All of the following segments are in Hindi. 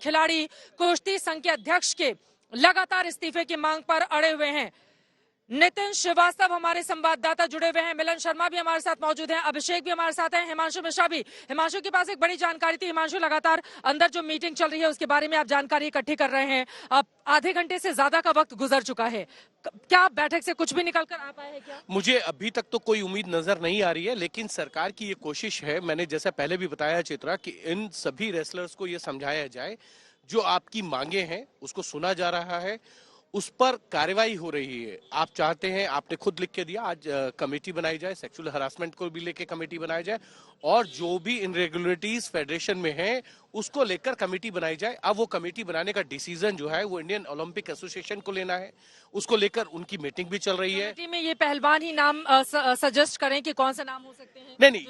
खिलाड़ी कुश्ती संघ के अध्यक्ष के लगातार इस्तीफे की मांग पर अड़े हुए हैं। नितिन श्रीवास्तव हमारे संवाददाता जुड़े हुए हैं, मिलन शर्मा भी हमारे साथ मौजूद हैं, अभिषेक भी हमारे साथ हैं, हिमांशु मिश्रा भी। हिमांशु के पास एक बड़ी जानकारी थी। हिमांशु, लगातार अंदर जो मीटिंग चल रही है उसके बारे में आप जानकारी इकट्ठी कर रहे हैं। अब आधे घंटे से ज्यादा का वक्त गुजर चुका है, क्या बैठक से कुछ भी निकल कर आ पाया है क्या? मुझे अभी तक तो कोई उम्मीद नजर नहीं आ रही है, लेकिन सरकार की ये कोशिश है, मैंने जैसा पहले भी बताया चित्रा, कि इन सभी रेसलर्स को ये समझाया जाए जो आपकी मांगे हैं उसको सुना जा रहा है, उस पर कार्रवाई हो रही है। आप चाहते हैं, आपने खुद लिख के दिया, आज कमेटी बनाई जाए, सेक्सुअल हरासमेंट को भी लेके कमेटी बनाई जाए और जो भी इनरेगुलरिटीज फेडरेशन में है उसको लेकर कमेटी बनाई जाए। अब वो कमेटी बनाने का डिसीजन जो है वो इंडियन ओलंपिक एसोसिएशन को लेना है, उसको लेकर उनकी मीटिंग भी चल रही है। कमेटी में ये पहलवान ही नाम सजेस्ट करें कि कौन सा नाम हो सकते हैं? नहीं,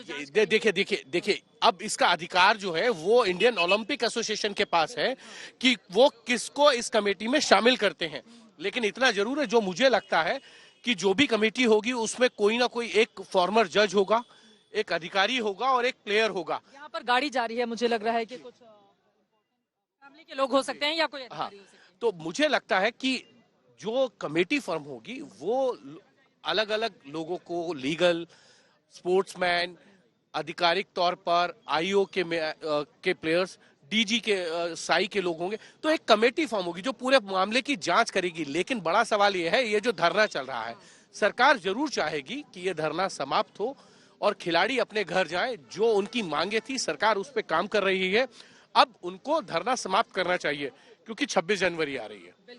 देखिए अब इसका अधिकार जो है वो इंडियन ओलंपिक एसोसिएशन के पास है कि वो किसको इस कमेटी में शामिल करते हैं। लेकिन इतना जरूर है, जो मुझे लगता है कि जो भी कमेटी होगी उसमें कोई ना कोई एक फॉर्मर जज होगा, एक अधिकारी होगा और एक प्लेयर होगा। यहाँ पर गाड़ी जा रही है, मुझे लग रहा है कि कुछ फैमिली के लोग हो सकते हैं या कोई अधिकारी हो सकते हैं। तो मुझे लगता है कि जो कमेटी फॉर्म होगी वो अलग अलग लोगों को, लीगल, स्पोर्ट्समैन, आधिकारिक तौर पर आईओ के प्लेयर्स, डीजी के साई के लोग होंगे, तो एक कमेटी फॉर्म होगी जो पूरे मामले की जांच करेगी। लेकिन बड़ा सवाल यह है, ये जो धरना चल रहा है, सरकार जरूर चाहेगी कि ये धरना समाप्त हो और खिलाड़ी अपने घर जाएं। जो उनकी मांगे थी सरकार उस पर काम कर रही है, अब उनको धरना समाप्त करना चाहिए क्योंकि 26 जनवरी आ रही है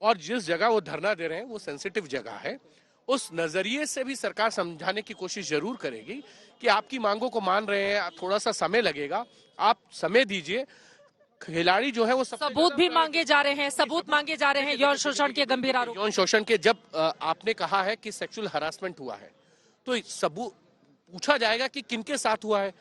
और जिस जगह वो धरना दे रहे हैं वो सेंसिटिव जगह है। उस नजरिए से भी सरकार समझाने की कोशिश जरूर करेगी कि आपकी मांगों को मान रहे हैं, थोड़ा सा समय लगेगा, आप समय दीजिए। खिलाड़ी जो है वो सबूत भी मांगे जा रहे हैं, सबूत मांगे जा रहे हैं यौन शोषण के गंभीर आरोप। यौन शोषण के जब आपने कहा है कि सेक्सुअल हरासमेंट हुआ है तो सबूत पूछा जाएगा कि किनके साथ हुआ है।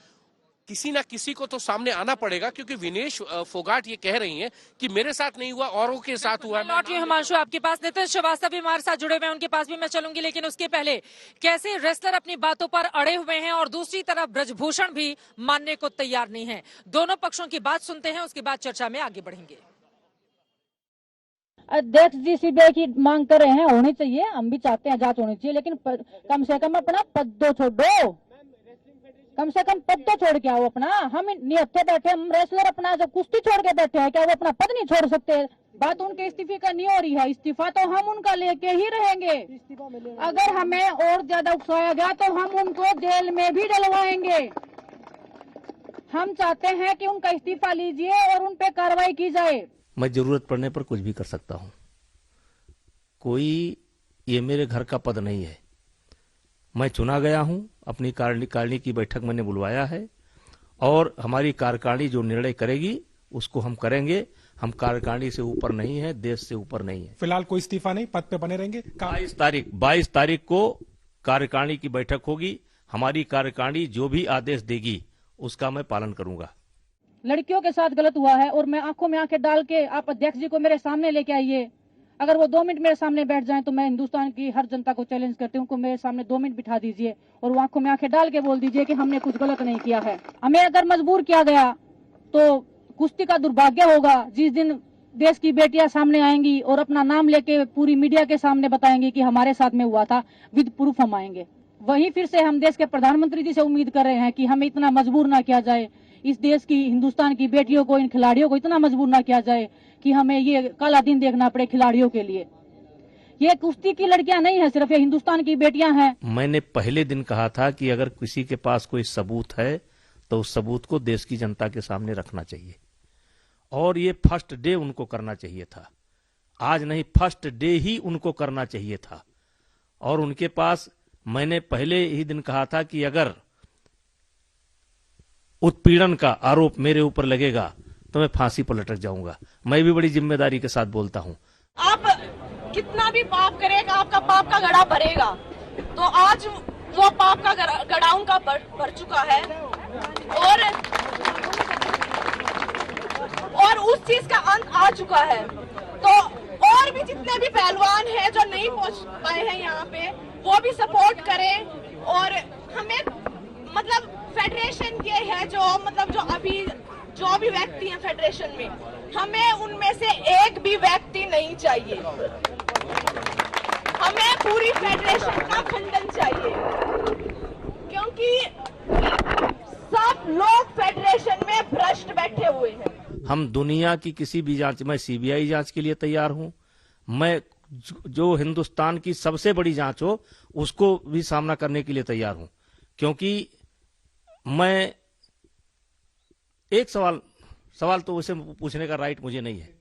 किसी ना किसी को तो सामने आना पड़ेगा, क्योंकि विनेश फोगाट ये कह रही हैं कि मेरे साथ नहीं हुआ, औरों के साथ हुआ। लौट रही हूं हिमांशु आपके पास, नितिन श्रीवास्तव भी हमारे साथ जुड़े हुए हैं, उनके पास भी मैं चलूंगी, लेकिन उसके पहले कैसे रेसलर अपनी बातों पर अड़े हुए हैं और दूसरी तरफ ब्रजभूषण भी मानने को तैयार नहीं है। दोनों पक्षों की बात सुनते हैं, उसके बाद चर्चा में आगे बढ़ेंगे। अध्यक्ष जी सीबीआई की मांग कर रहे हैं, होनी चाहिए, हम भी चाहते हैं जांच होनी चाहिए, लेकिन कम से कम अपना पद तो छोड़ो, कम से कम पद तो छोड़ के आओ अपना। हम निहत्थे बैठे, हम रेसलर अपना जब कुश्ती छोड़ के बैठे हैं, क्या वो अपना पद नहीं छोड़ सकते? बात उनके इस्तीफे का नहीं हो रही है, इस्तीफा तो हम उनका लेके ही रहेंगे। अगर हमें और ज्यादा उकसाया गया तो हम उनको जेल में भी डलवाएंगे। हम चाहते हैं कि उनका इस्तीफा लीजिए और उन पे कार्रवाई की जाए। मैं जरूरत पड़ने पर कुछ भी कर सकता हूँ, कोई ये मेरे घर का पद नहीं है। मैं चुना गया हूं, अपनी कार्यकारिणी की बैठक मैंने बुलवाया है और हमारी कार्यकारिणी जो निर्णय करेगी उसको हम करेंगे। हम कार्यकारिणी से ऊपर नहीं है, देश से ऊपर नहीं है। फिलहाल कोई इस्तीफा नहीं, पद पे बने रहेंगे। 22 तारीख को कार्यकारिणी की बैठक होगी। हमारी कार्यकारिणी जो भी आदेश देगी उसका मैं पालन करूंगा। लड़कियों के साथ गलत हुआ है और मैं आंखों में आंखें डाल के, आप अध्यक्ष जी को मेरे सामने लेके आइए। अगर वो 2 मिनट मेरे सामने बैठ जाएं तो मैं हिंदुस्तान की हर जनता को चैलेंज करती हूँ, उनको मेरे सामने 2 मिनट बिठा दीजिए और वो आंखों में आंखें डाल के बोल दीजिए कि हमने कुछ गलत नहीं किया है। हमें अगर मजबूर किया गया तो कुश्ती का दुर्भाग्य होगा जिस दिन देश की बेटियां सामने आएंगी और अपना नाम लेके पूरी मीडिया के सामने बताएंगी कि हमारे साथ में हुआ था, विद प्रूफ हम आएंगे। वहीं फिर से हम देश के प्रधानमंत्री जी से उम्मीद कर रहे हैं कि हमें इतना मजबूर ना किया जाए, इस देश की, हिंदुस्तान की बेटियों को, इन खिलाड़ियों को इतना मजबूर ना किया जाए कि हमें ये काला दिन देखना पड़े खिलाड़ियों के लिए। ये कुश्ती की लड़कियां नहीं है सिर्फ, ये हिंदुस्तान की बेटियां हैं। मैंने पहले दिन कहा था कि अगर किसी के पास कोई सबूत है तो उस सबूत को देश की जनता के सामने रखना चाहिए और ये फर्स्ट डे उनको करना चाहिए था, आज नहीं, फर्स्ट डे ही उनको करना चाहिए था। और उनके पास मैंने पहले ही दिन कहा था कि अगर उत्पीड़न का आरोप मेरे ऊपर लगेगा तो मैं फांसी पर लटक जाऊंगा। मैं भी बड़ी जिम्मेदारी के साथ बोलता हूं। आप कितना भी पाप करेगा, आपका पाप का घड़ा भरेगा। तो आज वो पाप का घड़ा उनका भर चुका है और उस चीज का अंत आ चुका है। तो और भी जितने भी पहलवान हैं जो नहीं पहुंच पाए हैं यहाँ पे, वो भी सपोर्ट करें। और हमें मतलब फेडरेशन के है जो अभी जो भी व्यक्ति हैं फेडरेशन में, हमें उनमें से एक भी व्यक्ति नहीं चाहिए। हमें पूरी फेडरेशन का खंडन चाहिए, क्योंकि सब लोग फेडरेशन में भ्रष्ट बैठे हुए हैं। हम दुनिया की किसी भी जांच, मैं सीबीआई जांच के लिए तैयार हूं, मैं जो हिंदुस्तान की सबसे बड़ी जांच हो उसको भी सामना करने के लिए तैयार हूं, क्योंकि मैं एक सवाल तो उसे पूछने का राइट मुझे नहीं है।